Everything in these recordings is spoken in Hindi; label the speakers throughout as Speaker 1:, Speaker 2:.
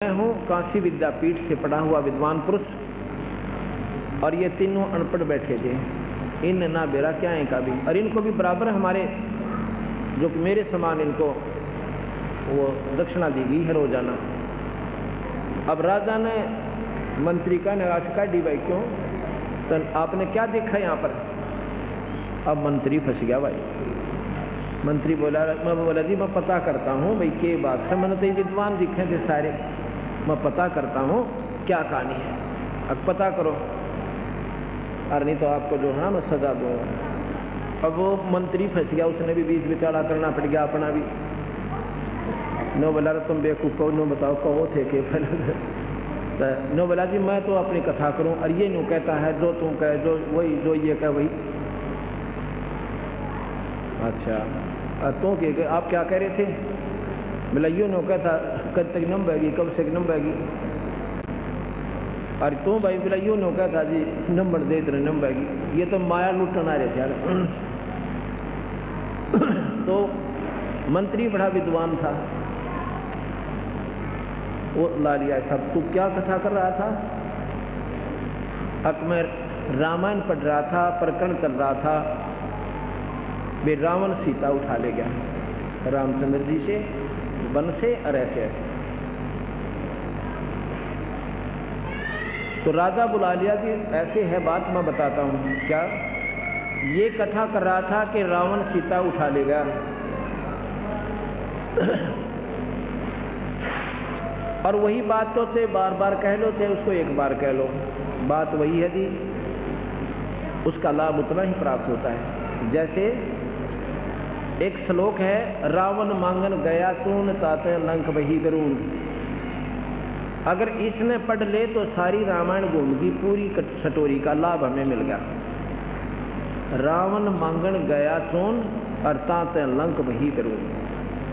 Speaker 1: मैं हूँ काशी विद्यापीठ से पढ़ा हुआ विद्वान पुरुष, और ये तीनों अनपढ़ बैठे थे। इन ना बेरा क्या है का भी, और इनको भी बराबर हमारे जो कि मेरे समान इनको वो दक्षिणा दी गई है रोजाना। अब राजा ने मंत्री का निराश का डी भाई क्यों, तो आपने क्या देखा यहाँ पर? अब मंत्री फंस गया भाई। मंत्री बोला, मैं बोला जी मैं पता करता हूँ भाई के बात से, मैंने तो ये विद्वान दिखे थे सारे, मैं पता करता हूँ क्या कहानी है, अब पता करो, और नहीं तो आपको जो है ना मैं सजा दूंगा। अब वो मंत्री फंस गया, उसने भी बीच बिचारा करना पड़ गया अपना भी। नो बोला तुम बेवकूफ़ कहो, नो बताओ कहो थे के पहले नो बोला जी मैं तो अपनी कथा करूँ, और ये नो कहता है जो तुम कहे जो वही, जो ये कह वही। अच्छा तुम के आप क्या कह रहे थे? बोला यूँ नो कहता कब तक नंबेगी, कब से नंबेगी। और तुम भाई बोला यूँ नो कहता जी नंबर दे इतने नंबेगी। ये तो माया लूटन आ रहे थे यार। तो मंत्री बड़ा विद्वान था, वो ला लिया सब। तू क्या कथा कर रहा था? अब मैं रामायण पढ़ रहा था, प्रकरण चल रहा था, वे रावण सीता उठा ले गया रामचंद्र जी से वन से, और ऐसे ऐसे। तो राजा बुला लिया कि ऐसे है बात, मैं बताता हूँ। क्या? ये कथा कर रहा था कि रावण सीता उठा ले गया। और वही बात तो चाहे बार बार कह लो, चाहे उसको एक बार कह लो, बात वही है जी, उसका लाभ उतना ही प्राप्त होता है। जैसे एक श्लोक है, रावण मांगन गया चून ताते लंक वही करून। अगर इसने पढ़ ले तो सारी रामायण घूम की पूरी छटोरी का लाभ हमें मिल गया। रावण मांगन गया चून और ताते लंक वही करून,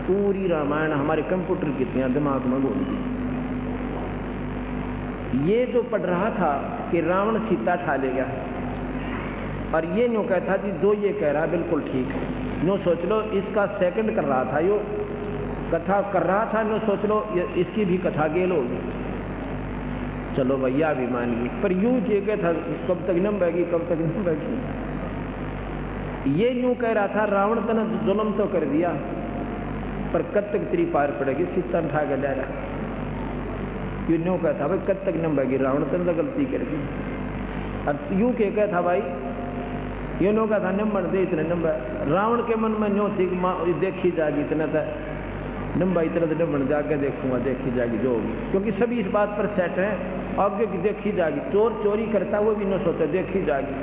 Speaker 1: पूरी रामायण हमारे कंप्यूटर की तरह दिमाग में घूम गई। ये जो पढ़ रहा था कि रावण सीता ठा ले गया, और ये न्यू कहता जी जो ये कह रहा बिल्कुल ठीक है। नो सोच लो इसका सेकंड कर रहा था, यो कथा कर रहा था, नो सोच लो इसकी भी कथा गेल होगी। चलो भैया भी मान ली, पर यूं ये क्या था, कब तक नंबेगी, कब तक नंबेगी। ये यूं कह रहा था रावण तने जुल्म तो कर दिया, पर कब तक तेरी पार पड़ेगी, सीता उठा के ले रहा। ये यूं कहता भाई कब तक नंबेगी, रावण तने गलती कर दी। और यूं के कहता भाई ये नो का था नंबर दे इतने नंबर। रावण के मन में न्यो थी कि देखी जाएगी इतना तो नंबर, इतना तो नंबर जाके देखूंगा, देखी जाएगी जो होगी, क्योंकि सभी इस बात पर सेट हैं आगे की देखी जाएगी। चोर चोरी करता वो भी न सोचा देखी जाएगी।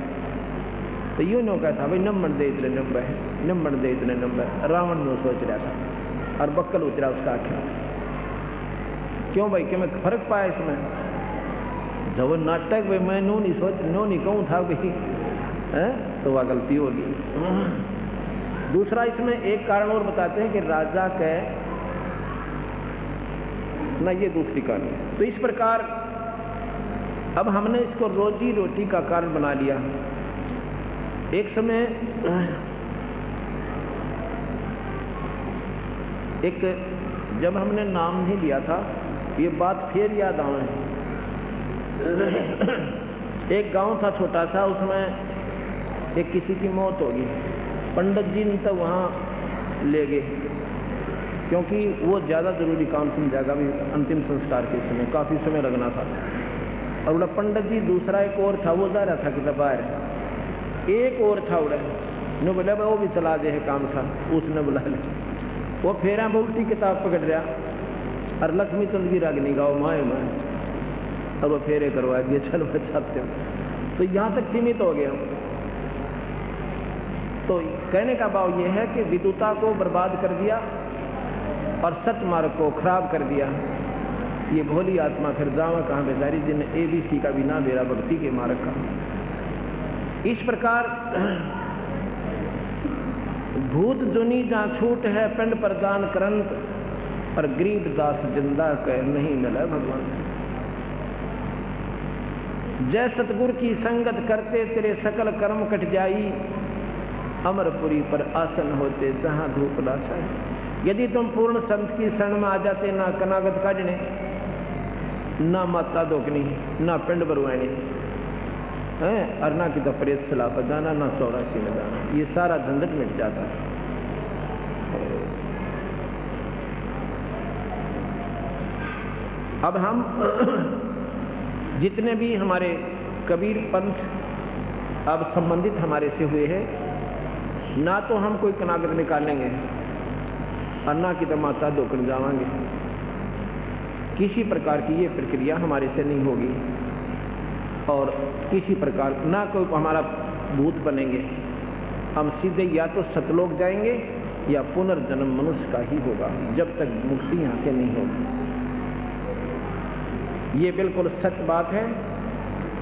Speaker 1: तो यूँ नो कहता भाई नंबर दे इतने नंबर, नंबर दे इतने नंबर। रावण नो सोच रहा था, और बक्कल उतरा उसका आख्या। क्यों भाई, क्या मैं फर्क पाया इसमें? जब नाटक भाई मैं नो नहीं कहूँ था भाई है, तो वह गलती होगी। दूसरा इसमें एक कारण और बताते हैं कि राजा के ना, ये दूसरी कहानी है। तो इस प्रकार अब हमने इसको रोजी रोटी का कारण बना लिया। एक समय एक जब हमने नाम नहीं लिया था, ये बात फिर याद आए। एक गांव था छोटा सा, उसमें एक किसी की मौत होगी। पंडित जी ने तो वहाँ ले गए, क्योंकि वो ज़्यादा जरूरी काम समझागा भी, अंतिम संस्कार के समय काफ़ी समय लगना था। और बोला पंडित जी, दूसरा एक और था, वो जा रहा था कि बाहर, एक और था उड़ा ने बोला वो भी चला दे है काम सा, उसने बुला ले। वो फेरा उल्टी किताब पकड़ रहा, और लक्ष्मी चंद की रागनी गाओ माए माए, और वो फेरे करवा दिए, चलो बचाते हो। तो यहाँ तक सीमित हो गया। तो कहने का भाव यह है कि विद्वता को बर्बाद कर दिया और सतमार्ग को खराब कर दिया। ये भोली आत्मा फिर जावा कहाँ बेचारी, जिन्हें ABC का बिना बेरा भक्ति के मार्ग का। इस प्रकार भूत जुनी जहाँ छूट है, पिंड प्रदान करंत, और गरीब दास जिंदा कह नहीं मिला भगवान। जय सतगुरु की संगत करते तेरे सकल कर्म कट जाई, अमरपुरी पर आसन होते जहां धूप ना छाए। यदि तुम पूर्ण संत की शरण में आ जाते, ना कनागत काटने, ना माता दोकनी, ना पिंड बरवानी है, और ना कि तो प्रेत सलाह पर जाना, ना 84 में जाना। ये सारा झंझट मिट जाता है। अब हम जितने भी हमारे कबीर पंथ अब संबंधित हमारे से हुए हैं, ना तो हम कोई कनागत निकालेंगे और ना कि तो माता दोकन जावांगे। किसी प्रकार की ये प्रक्रिया हमारे से नहीं होगी और किसी प्रकार ना कोई हमारा भूत बनेंगे। हम सीधे या तो सतलोक जाएंगे या पुनर्जन्म मनुष्य का ही होगा, जब तक मुक्ति यहाँ से नहीं होगी। ये बिल्कुल सत्य बात है।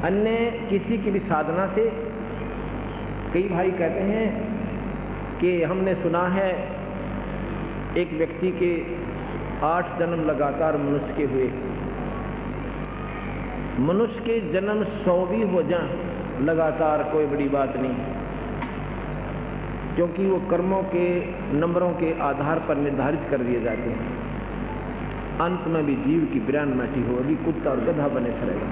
Speaker 1: अन्य किसी की भी साधना से कई भाई कहते हैं कि हमने सुना है एक व्यक्ति के 8 जन्म लगातार मनुष्य के हुए। मनुष्य के जन्म 100 भी हो जाएं लगातार कोई बड़ी बात नहीं, क्योंकि वो कर्मों के नंबरों के आधार पर निर्धारित कर दिए जाते हैं। अंत में भी जीव की बिरान माटी होगी, कुत्ता और गधा बने रहेगा।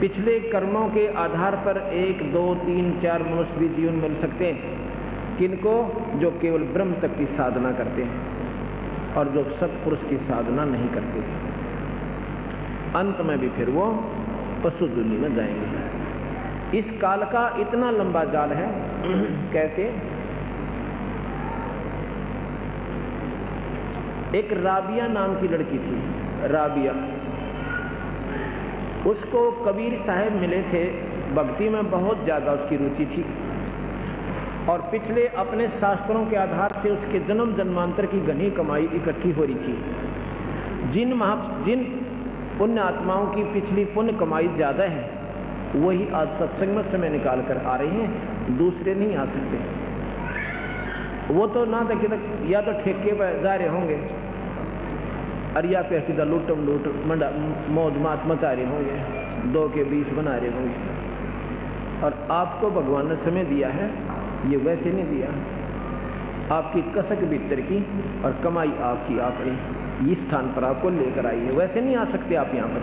Speaker 1: पिछले कर्मों के आधार पर 1, 2, 3, 4 मनुष्य भी जीवन मिल सकते हैं। किनको? जो केवल ब्रह्म तक की साधना करते हैं और जो सत्पुरुष की साधना नहीं करते। अंत में भी फिर वो पशु दुनिया में जाएंगे। इस काल का इतना लंबा जाल है। कैसे? एक राबिया नाम की लड़की थी, राबिया। उसको कबीर साहब मिले थे, भक्ति में बहुत ज़्यादा उसकी रुचि थी और पिछले अपने शास्त्रों के आधार से उसके जन्म जन्मांतर की घनी कमाई इकट्ठी हो रही थी। जिन पुण्य आत्माओं की पिछली पुण्य कमाई ज़्यादा है, वही आज सत्संग में समय निकाल कर आ रहे हैं, दूसरे नहीं आ सकते। वो तो ना तक या तो ठेके पर जा रहे होंगे और या फिर सीधा लूटम लूट मंडा मौज मात मचा रहे होंगे, 2 के 20 बना रहे होंगे। और आपको भगवान ने समय दिया है, ये वैसे नहीं दिया। आपकी कसक भीतर की और कमाई आपकी आपने इस स्थान पर आपको लेकर आई है, वैसे नहीं आ सकते आप यहाँ पर।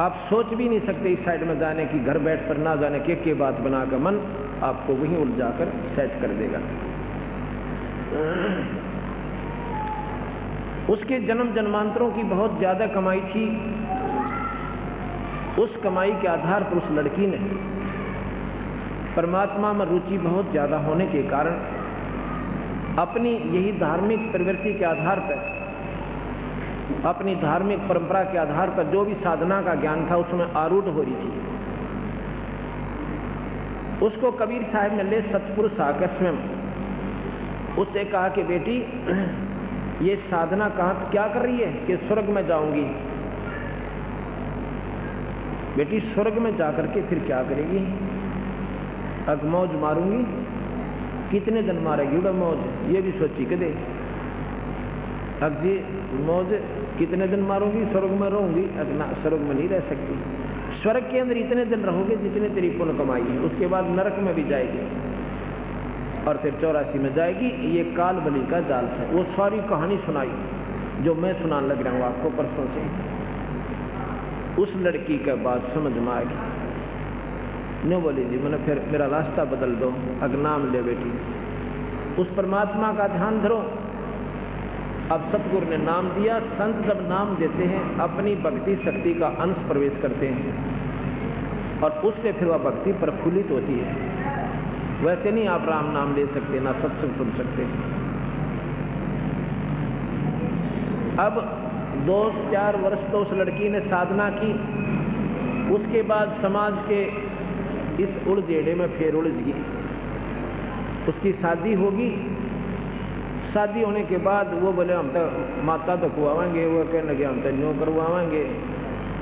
Speaker 1: आप सोच भी नहीं सकते इस साइड में जाने की, घर बैठ पर ना जाने के बात बनाकर मन आपको वहीं उलझा कर सेट कर देगा। उसके जन्म जन्मांतरों की बहुत ज़्यादा कमाई थी। उस कमाई के आधार पर उस लड़की ने परमात्मा में रुचि बहुत ज़्यादा होने के कारण अपनी यही धार्मिक प्रवृत्ति के आधार पर, अपनी धार्मिक परंपरा के आधार पर जो भी साधना का ज्ञान था उसमें आरूढ़ हो रही थी। उसको कबीर साहब ने ले सतपुरुष आकर स्वयं उससे कहा कि बेटी ये साधना कहाँ क्या कर रही है? कि स्वर्ग में जाऊंगी। बेटी स्वर्ग में जाकर के फिर क्या करेगी? अग मौज मारूंगी। कितने दिन मारेगी उड़ा मौज? ये भी सोची के दे। अग जी मौज कितने दिन मारूंगी? स्वर्ग में रहूंगी। अग ना, स्वर्ग में नहीं रह सकती। स्वर्ग के अंदर इतने दिन रहोगे जितने तेरी पुण्य कमाई है, उसके बाद नरक में भी जाएगी और फिर 84 में जाएगी। ये काल बलि का जाल है। वो सारी कहानी सुनाई जो मैं सुनाने लग रहा हूँ आपको परसों से। उस लड़की के बात समझ में आ गई। नो बोली जी मैंने फिर मेरा रास्ता बदल दो, अग नाम ले बेटी, उस परमात्मा का ध्यान धरो। अब सतगुरु ने नाम दिया। संत जब नाम देते हैं अपनी भक्ति शक्ति का अंश प्रवेश करते हैं और उससे फिर वह भक्ति प्रफुल्लित होती है। वैसे नहीं आप राम नाम ले सकते, ना सत्संग सुन सकते। अब 2-4 वर्ष तो उस लड़की ने साधना की। उसके बाद समाज के इस उलझेड़े में फिर उलझ गई। उसकी शादी होगी। शादी होने के बाद वो बोले हम तो माता तो कुआवाएंगे, वो कहने लगे हम तो न्यों करवाएंगे,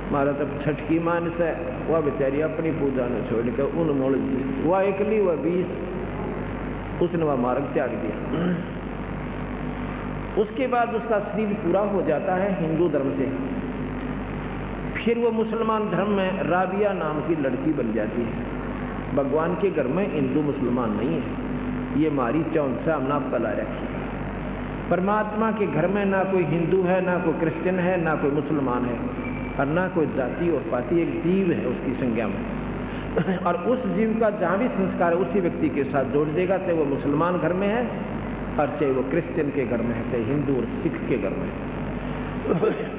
Speaker 1: हमारा तब छठकी मानस है। वह बेचारी अपनी पूजा ने छोड़ कर उन मोड़ दी। वह एकली वह 20 उसने वह मार्ग त्याग दिया। उसके बाद उसका शरीर पूरा हो जाता है हिंदू धर्म से। फिर वो मुसलमान धर्म में राबिया नाम की लड़की बन जाती है। भगवान के घर में हिंदू मुसलमान नहीं है, ये हमारी चौंध से हमने पला रखी। परमात्मा के घर में ना कोई हिंदू है, ना कोई क्रिश्चियन है, ना कोई मुसलमान है, और ना कोई जाति और पाति, एक जीव है उसकी संज्ञा में। और उस जीव का जहाँ भी संस्कार है उसी व्यक्ति के साथ जोड़ देगा, चाहे वो मुसलमान घर में है और चाहे वो क्रिश्चियन के घर में है, चाहे हिंदू और सिख के घर में है।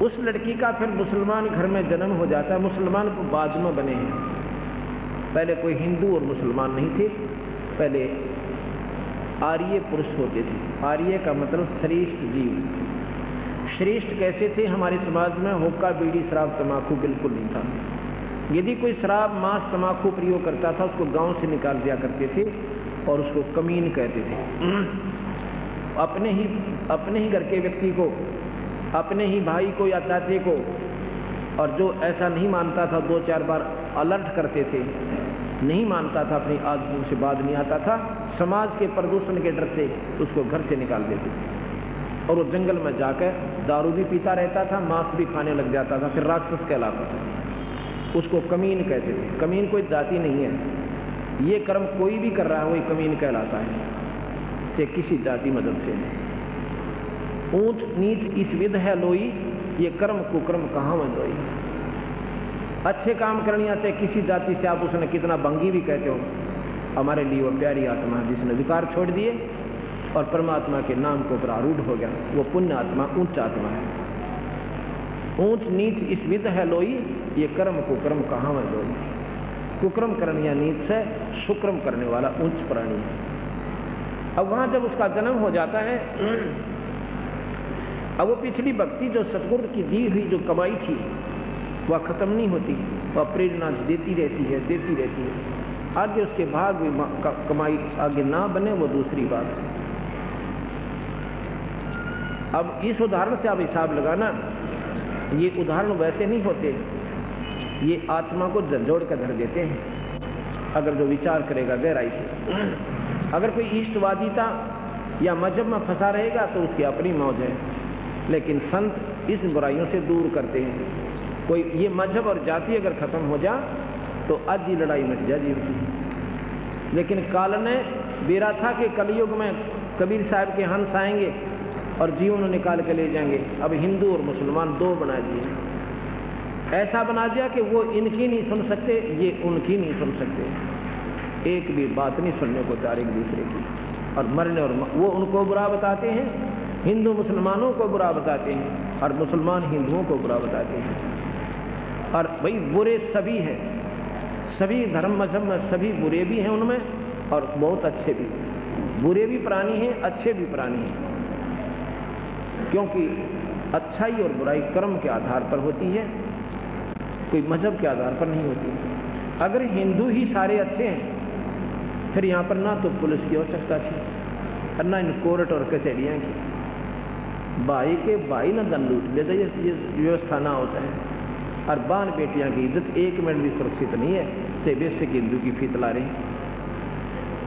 Speaker 1: उस लड़की का फिर मुसलमान घर में जन्म हो जाता है। मुसलमान को बाद में बने हैं, पहले कोई हिंदू और मुसलमान नहीं थे, पहले आर्य पुरुष होते थे। आर्य का मतलब श्रेष्ठ जीव। श्रेष्ठ कैसे थे? हमारे समाज में हुक्का, बीड़ी, शराब, तम्बाकू बिल्कुल नहीं था। यदि कोई शराब, मांस, तम्बाकू प्रयोग करता था उसको गांव से निकाल दिया करते थे और उसको कमीन कहते थे। अपने ही घर के व्यक्ति को, अपने ही भाई को या चाचे को, और जो ऐसा नहीं मानता था 2-4 बार अलर्ट करते थे। नहीं मानता था, अपनी आदतों से बात नहीं आता था, समाज के प्रदूषण के डर से उसको घर से निकाल देते थे और वो जंगल में जाकर दारू भी पीता रहता था, मांस भी खाने लग जाता था, फिर राक्षस कहलाता था। उसको कमीन कहते थे। कमीन कोई जाति नहीं है, ये कर्म कोई भी कर रहा है वही कमीन कहलाता है, चाहे किसी जाति मजहब से। ऊंच नीच इस विध है लोई, ये कर्म कुकर्म कहाँ मंजोई। अच्छे काम करनी चाहे किसी जाति से, आप उसने कितना बंगी भी कहते हो, हमारे लिए वो प्यारी आत्मा है जिसने विकार छोड़ दिए और परमात्मा के नाम को ऊपर आरूढ़ हो गया, वो पुण्य आत्मा, उच्च आत्मा है। ऊंच नीच इस विध है लोई, ये कर्म कुकर्म कहाँ मंजोई। कुकर्म करने या नीच से सुक्रम करने वाला उच्च प्राणी है। अब वहाँ जब उसका जन्म हो जाता है, अब वो पिछली भक्ति जो सतगुरु की दी हुई जो कमाई थी वह खत्म नहीं होती, वह प्रेरणा देती रहती है। आगे उसके भाग भी कमाई आगे ना बने वो दूसरी बात है। अब इस उदाहरण से आप हिसाब लगाना, ये उदाहरण वैसे नहीं होते, ये आत्मा को झंझोड़ कर धर देते हैं अगर जो विचार करेगा गहराई से। अगर कोई इष्टवादिता या मजहब में फंसा रहेगा तो उसकी अपनी मौज है, लेकिन संत इस बुराइयों से दूर करते हैं। कोई ये मजहब और जाति अगर खत्म हो जा तो आधी लड़ाई मिट जा जीव की। लेकिन काल ने बेरा था कि कलयुग में कबीर साहब के हंस आएंगे और जीवन निकाल के ले जाएंगे। अब हिंदू और मुसलमान दो बना दिए, ऐसा बना दिया कि वो इनकी नहीं सुन सकते, ये उनकी नहीं सुन सकते, एक भी बात नहीं सुनने को तैयार एक दूसरे की, और मरने और वो उनको बुरा बताते हैं, हिंदू मुसलमानों को बुरा बताते हैं और मुसलमान हिंदुओं को बुरा बताते हैं। और भाई बुरे सभी हैं, सभी धर्म मजहब में सभी बुरे भी हैं उनमें और बहुत अच्छे भी। बुरे भी प्राणी हैं, अच्छे भी प्राणी हैं, क्योंकि अच्छाई और बुराई कर्म के आधार पर होती है, कोई मजहब के आधार पर नहीं होती। अगर हिंदू ही सारे अच्छे हैं फिर यहाँ पर ना तो पुलिस की आवश्यकता थी और ना इन कोर्ट और कचहरियाँ की। भाई के भाई ना धन लूट लेते, ये व्यवस्था ना होता है। और बाल बेटियां की इज्जत एक मिनट भी सुरक्षित नहीं है, से बेसिक हिंदू की फीत ला रही।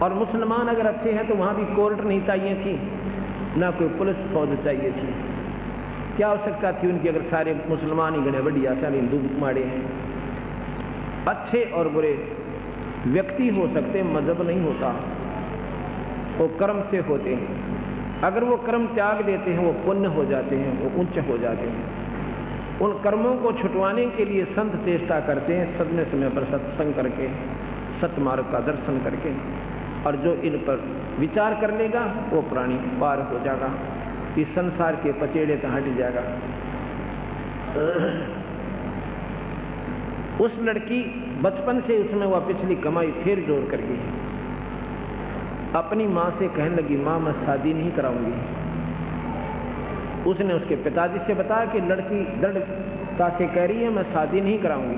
Speaker 1: और मुसलमान अगर अच्छे हैं तो वहाँ भी कोर्ट नहीं चाहिए थी, ना कोई पुलिस फौज चाहिए थी। क्या आवश्यकता थी उनकी अगर सारे मुसलमान ही गणे बढ़िया, सारे हिंदू माड़े हैं। अच्छे और बुरे व्यक्ति हो सकते, मजहब नहीं होता, वो कर्म से होते हैं। अगर वो कर्म त्याग देते हैं वो पुण्य हो जाते हैं, वो उच्च हो जाते हैं। उन कर्मों को छुटवाने के लिए संत चेष्टा करते हैं, समय समय पर सत्संग करके, सतमार्ग का दर्शन करके, और जो इन पर विचार कर लेगा वो प्राणी पार हो जाएगा, इस संसार के पचेड़े से हट जाएगा। उस लड़की बचपन से उसमें वह पिछली कमाई फिर जोड़ कर गई। अपनी माँ से कहने लगी, माँ मैं शादी नहीं कराऊंगी। उसने उसके पिताजी से बताया कि लड़की दृढ़ता से कह रही है मैं शादी नहीं कराऊंगी।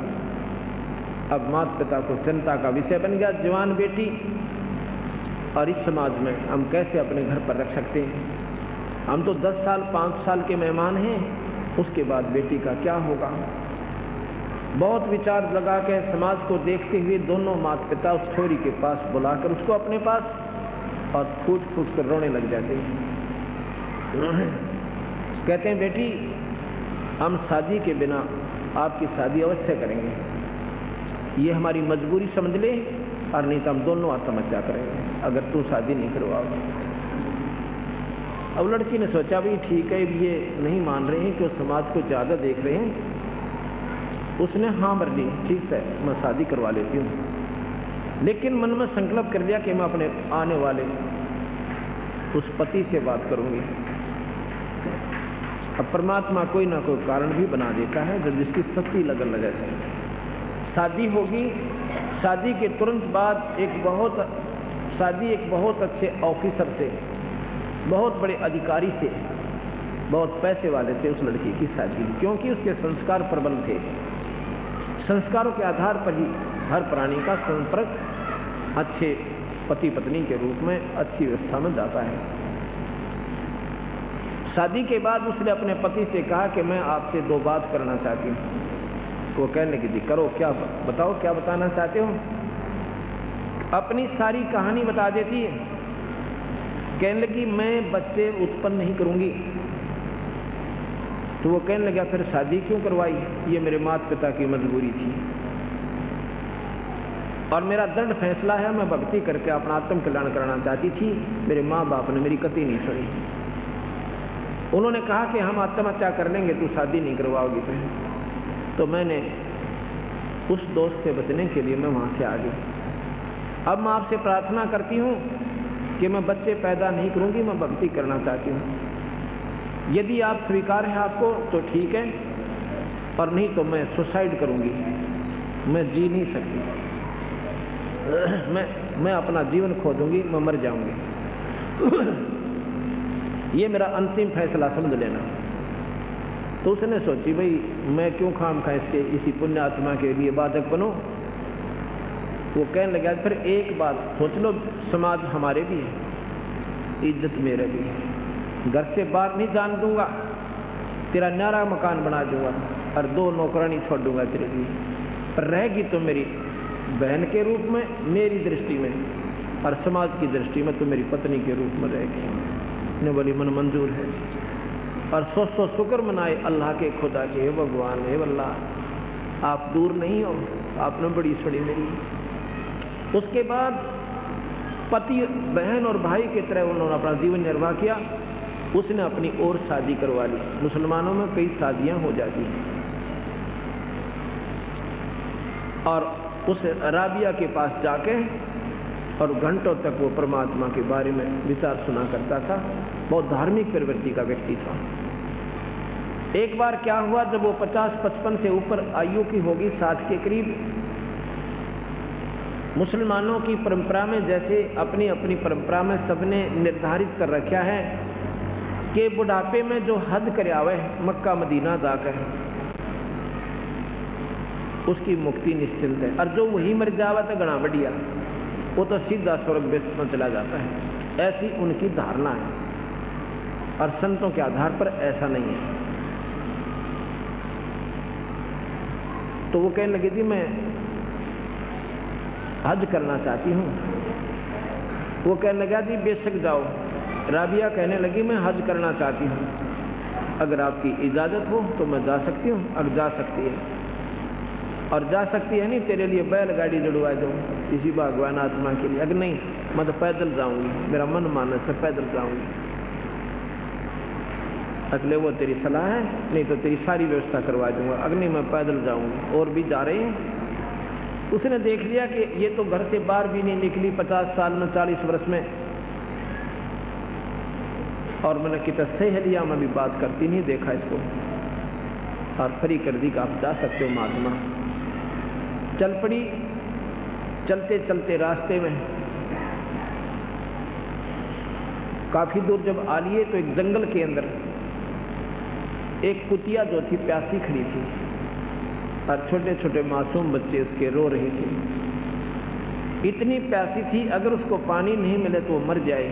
Speaker 1: अब माता पिता को चिंता का विषय बन गया, जवान बेटी, और इस समाज में हम कैसे अपने घर पर रख सकते हैं। हम तो 10 साल 5 साल के मेहमान हैं, उसके बाद बेटी का क्या होगा। बहुत विचार लगा के समाज को देखते हुए दोनों माता पिता उस छोरी के पास बुलाकर उसको अपने पास और फूट फूट कर रोने लग जाते हैं। कहते हैं बेटी हम शादी के बिना आपकी शादी अवश्य करेंगे, ये हमारी मजबूरी समझ ले, और नहीं तो हम दोनों आत्महत्या करेंगे अगर तू शादी नहीं करवाओगे। अब लड़की ने सोचा भाई ठीक है, ये नहीं मान रहे हैं कि समाज को ज़्यादा देख रहे हैं। उसने हाँ भर ली, ठीक है मैं शादी करवा लेती हूँ। लेकिन मन में संकल्प कर लिया कि मैं अपने आने वाले उस पति से बात करूँगी। अब परमात्मा कोई ना कोई कारण भी बना देता है जब जिसकी सच्ची लगन लगे। शादी होगी, शादी के तुरंत बाद एक बहुत अच्छे ऑफिसर से, बहुत बड़े अधिकारी से, बहुत पैसे वाले से उस लड़की की शादी हुई, क्योंकि उसके संस्कार प्रबल थे। संस्कारों के आधार पर ही हर प्राणी का संपर्क अच्छे पति पत्नी के रूप में अच्छी व्यवस्था में जाता है। शादी के बाद उसने अपने पति से कहा कि मैं आपसे 2 बात करना चाहती हूँ। वो कहने लगी जी करो, क्या बताओ, क्या बताना चाहते हो। अपनी सारी कहानी बता देती है। कहने लगी मैं बच्चे उत्पन्न नहीं करूँगी। तो वो कहने लगा फिर शादी क्यों करवाई, ये मेरे माता पिता की मजबूरी थी और मेरा दृढ़ फैसला है, मैं भक्ति करके अपना आत्म कल्याण कराना चाहती थी। मेरे माँ बाप ने मेरी कतई नहीं सुनी। उन्होंने कहा कि हम आत्महत्या कर लेंगे, तू शादी नहीं करवाओगी। तो मैंने उस दोस्त से बचने के लिए मैं वहाँ से आ गई। अब मैं आपसे प्रार्थना करती हूँ कि मैं बच्चे पैदा नहीं करूँगी, मैं भक्ति करना चाहती हूँ। यदि आप स्वीकार है आपको तो ठीक है, और नहीं तो मैं सुसाइड करूँगी। मैं जी नहीं सकती, मैं अपना जीवन खो दूँगी, मैं मर जाऊँगी। ये मेरा अंतिम फैसला समझ लेना। तो उसने सोची भाई मैं क्यों खाम खा इसके इसी पुण्य आत्मा के लिए बाधक बनूं। वो कहने लगा फिर एक बात सोच लो, समाज हमारे भी है, इज्जत मेरे भी है, घर से बाहर नहीं जान दूंगा, तेरा न्यारा मकान बना दूंगा और 2 नौकरानी छोड़ दूंगा तेरे लिए, पर रहेगी तो मेरी बहन के रूप में मेरी दृष्टि में, और समाज की दृष्टि में तो मेरी पत्नी के रूप में रहेगी। ने बोली मन मंजूर है। और 100 शुक्र मनाए अल्लाह के खुदा के, हे भगवान, हे अल्लाह आप दूर नहीं हो, आपने बड़ी सुनी मेरी। उसके बाद पति बहन और भाई की तरह उन्होंने अपना जीवन निर्वाह किया। उसने अपनी और शादी करवा ली। मुसलमानों में कई शादियां हो जाती हैं। और उस राबिया के पास जाके और घंटों तक वो परमात्मा के बारे में विचार सुना करता था। बहुत धार्मिक प्रवृत्ति का व्यक्ति था। एक बार क्या हुआ, जब वो 50-55 से ऊपर आयु की होगी, 60 के करीब, मुसलमानों की परंपरा में जैसे अपनी अपनी परंपरा में सबने निर्धारित कर रखा है कि बुढ़ापे में जो हज कर आवे मक्का मदीना जाकर उसकी मुक्ति निश्चित है, और जो वही मर जावा तो गणा बढ़िया, वो तो सीधा स्वर्ग बेस्त में चला जाता है। ऐसी उनकी धारणा है, और संतों के आधार पर ऐसा नहीं है। तो वो कहने लगे जी मैं हज करना चाहती हूँ। वो कहने लगा जी बेशक जाओ। राबिया कहने लगी मैं हज करना चाहती हूँ, अगर आपकी इजाज़त हो तो मैं जा सकती हूँ। अगर जा सकती है, और जा सकती है नहीं, तेरे लिए बैलगाड़ी जुड़वा दूँ किसी भगवान आत्मा के लिए। अगर नहीं मैं तो पैदल जाऊँगी, मेरा मन मानस है पैदल जाऊँगी। अगले वो तेरी सलाह है, नहीं तो तेरी सारी व्यवस्था करवा दूँगा। अगर नहीं मैं पैदल जाऊँगी। और भी जा रहे हैं। उसने देख लिया कि ये तो घर से बाहर भी नहीं निकली 50 साल में, 40 वर्ष में, और मैंने कितना सहेलिया में भी बात करती नहीं देखा इसको, और फ्री कर दी कि आप जा सकते हो महात्मा। चल पड़ी। चलते चलते रास्ते में काफी दूर जब आ लिए तो एक जंगल के अंदर एक कुतिया जो थी प्यासी खड़ी थी, और छोटे छोटे मासूम बच्चे उसके रो रहे थे। इतनी प्यासी थी, अगर उसको पानी नहीं मिले तो वो मर जाए।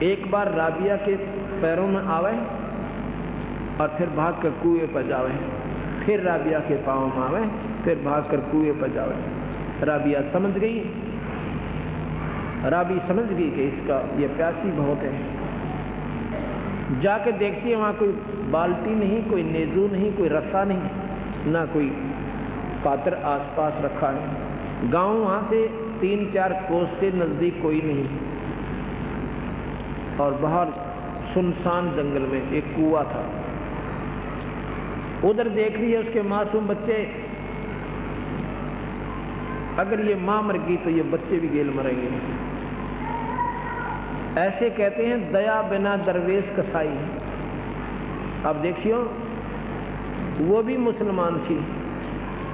Speaker 1: एक बार राबिया के पैरों में आवे और फिर भाग कर कुएं पर जावे, फिर राबिया के पाँव में आवे, फिर भाग कर कुएं पर जावे। राबिया समझ गई, राबी समझ गई कि इसका ये प्यासी बहुत है। जाके देखती है वहाँ कोई बाल्टी नहीं, कोई नेजू नहीं, कोई रस्सा नहीं, ना कोई पात्र आसपास रखा है। गांव वहाँ से 3-4 कोस से नज़दीक कोई नहीं। और बाहर सुनसान जंगल में एक कुआं था। उधर देख रही है उसके मासूम बच्चे, अगर ये मां मर गई तो ये बच्चे भी गेल मरेंगे। ऐसे कहते हैं दया बिना दरवेश कसाई। अब देखियो, वो भी मुसलमान थी।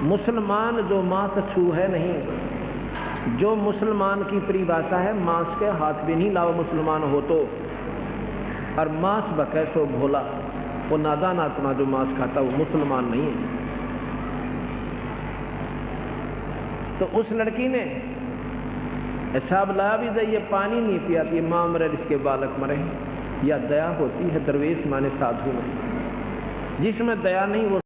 Speaker 1: मुसलमान जो मांस छू है नहीं, जो मुसलमान की परिभाषा है मांस के हाथ भी नहीं लाओ मुसलमान हो तो। और मांस बकै सो भोला, वो नादान आत्मा जो मांस खाता वो मुसलमान नहीं है। तो उस लड़की ने अच्छा ला भी दे, ये पानी नहीं पियाती, माँ मरे इसके बालक मरे। या दया होती है दरवेश माने साधु में। जिसमें दया नहीं वो